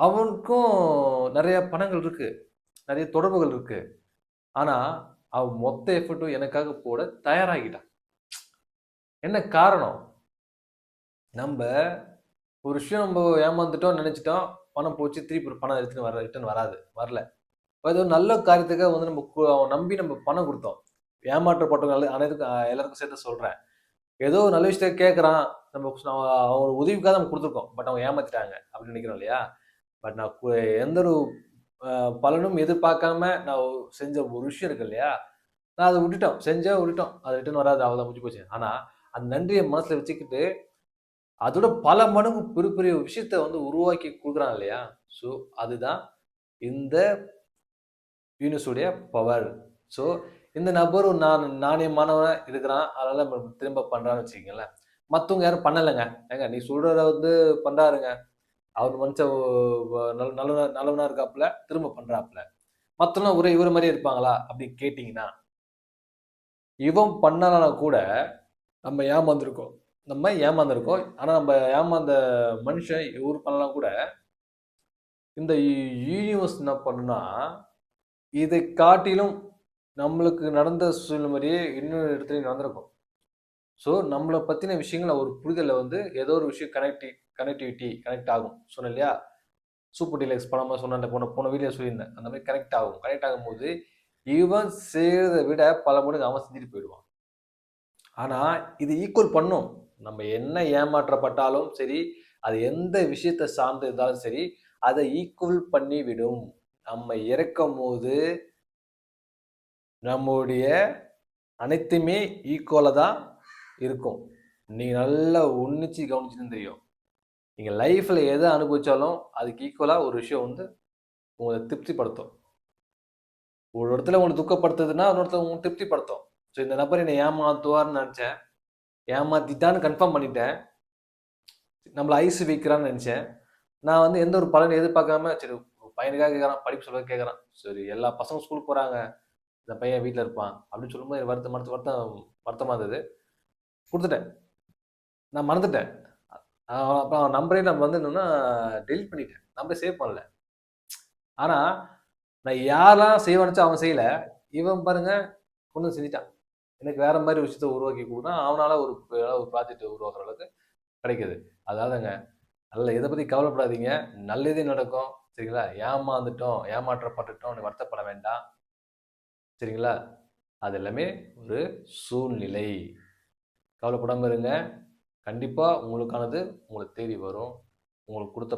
அவனுக்கும் நிறைய பணங்கள் இருக்கு, நிறைய தொடர்புகள் இருக்கு. ஆனா அவன் மொத்த எஃபர்ட்டும் எனக்காக போட தயாராகிட்டான். என்ன காரணம்? நம்ம ஒரு விஷயம் நம்ம ஏமாந்துட்டோம் நினைச்சிட்டோம், பணம் போச்சு, திருப்பி பணம் ரிட்டர்ன் வராது, வரல. ஏதோ நல்ல காரியத்துக்காக வந்து நம்ம அவன் நம்பி நம்ம பணம் கொடுத்தோம். ஏமாற்றப்பட்டவங்க அனைத்துக்கும் எல்லாருக்கும் சேர்த்து சொல்றேன். ஏதோ ஒரு நல்ல விஷயத்த கேட்கறான், நம்ம அவன் உதவிக்காக நம்ம கொடுத்துருக்கோம். பட் அவங்க ஏமாத்திட்டாங்க அப்படின்னு நினைக்கிறோம் இல்லையா? பட் நான் எந்த ஒரு பலனும் எதிர்பார்க்காம நான் செஞ்ச ஒரு விஷயம் இருக்கு இல்லையா? நான் அதை விட்டுட்டோம், விட்டுட்டோம். அது ரிட்டர்ன் வராது, அவ்வளோதான், முடிஞ்சு போச்சு. ஆனா அந்த நன்றியை மனசுல வச்சுக்கிட்டு அதோட பல மடங்கு பெரிய பெரிய விஷயத்த வந்து உருவாக்கி கொடுக்குறான் இல்லையா? ஸோ அதுதான் இந்த யூனிவர்ஸுடைய பவர். ஸோ இந்த நபர் ஒரு நாணயமானவனா இருக்கிறான், அதனால நம்ம திரும்ப பண்றான்னு வச்சுக்கோங்களேன். மற்றவங்க யாரும் பண்ணலைங்க. ஏங்க நீ சொல்றத வந்து பண்றாருங்க, அவர் மனுஷன் நல்லவனா இருக்காப்புல, திரும்ப பண்றாப்புல. மற்றவங்க ஒரே இவர் மாதிரியே இருப்பாங்களா அப்படின்னு கேட்டிங்கன்னா, இவன் பண்ணலனா கூட நம்ம ஏமாந்துருக்கோம். ஆனா நம்ம ஏமாந்த மனுஷன் இவர் பண்ணலாம் கூட, இந்த யூனிவர்ஸ் என்ன பண்ணுனா, இதை காட்டிலும் நம்மளுக்கு நடந்த சூழ்நிலை மாதிரியே இன்னொரு இடத்துலயும் நடந்திருக்கும். ஸோ நம்மள பத்தின விஷயங்கள ஒரு புரிதல வந்து ஏதோ ஒரு விஷயம் கனெக்ட் ஆகும். சொன்னேன் இல்லையா? சூப்பர் டீலக்ஸ் படமா சொன்னேன், போன போன வீடியோ சொல்லியிருந்தேன். அந்த மாதிரி கனெக்ட் ஆகும். கனெக்ட் ஆகும்போது இவன் செய்றத விட பல மடங்கு அவன் செஞ்சுட்டு போயிடுவான். ஆனா இது ஈக்குவல் பண்ணும். நம்ம என்ன ஏமாற்றப்பட்டாலும் சரி, அது எந்த விஷயத்த சார்ந்து இருந்தாலும் சரி, அதை ஈக்குவல் பண்ணி விடும். நம்ம இறக்கும்போது நம்முடைய அனைத்துமே ஈக்குவலா தான் இருக்கும். நீங்க நல்லா உன்னிச்சு கவனிச்சுன்னு தெரியும். நீங்க லைஃப்ல எதை அனுபவிச்சாலும் அதுக்கு ஈக்குவலா ஒரு விஷயம் வந்து உங்களை திருப்திப்படுத்தும். ஒரு இடத்துல உங்களை துக்கப்படுத்துதுன்னா இன்னொரு இடத்துல உங்களுக்கு திருப்திப்படுத்தும். ஸோ இந்த நபர் என்னை ஏமாத்துவார்னு நினைச்சேன், ஏமாத்திட்டான்னு கன்ஃபார்ம் பண்ணிட்டேன். நம்மள ஐஸ் வைக்கிறான்னு நினைச்சேன். நான் வந்து எந்த ஒரு பலன் எதிர்பார்க்காம சரி பையனுக்காக கேட்கறான், படிப்பு சொல்ல கேட்கறான். சரி எல்லா பசங்களும் ஸ்கூலுக்கு போறாங்க, இந்த பையன் வீட்டில் இருப்பான் அப்படின்னு சொல்லும்போது எனக்கு வருத்தமா இருந்தது. கொடுத்துட்டேன். நான் மறந்துட்டேன். அப்புறம் நம்பரே நம்ம வந்து என்னன்னா டெலிட் பண்ணிட்டேன். நம்பரை சேவ் பண்ணல. ஆனா நான் யாரெல்லாம் செய்வேன்னு அவன் செய்யல. இவன் பாருங்க கொண்டு செஞ்சுட்டான். எனக்கு வேற மாதிரி விஷயத்த உருவாக்கி கொடுக்குறான். அவனால ஒரு ஒரு ப்ராஜெக்ட் உருவாக்குற அளவுக்கு கிடைக்குது. அதாவதுங்க, நல்ல இதை பத்தி கவலைப்படாதீங்க. நல்லதே நடக்கும். சரிங்களா? ஏமாற்றப்பட்டுட்டோம் வருத்தப்பட வேண்டாம். சரிங்களா? அது எல்லாமே ஒரு சூழ்நிலை. கவலைப்படாம இருங்க. கண்டிப்பா உங்களுக்கானது உங்களை தேடி வரும். உங்களுக்கு கொடுத்த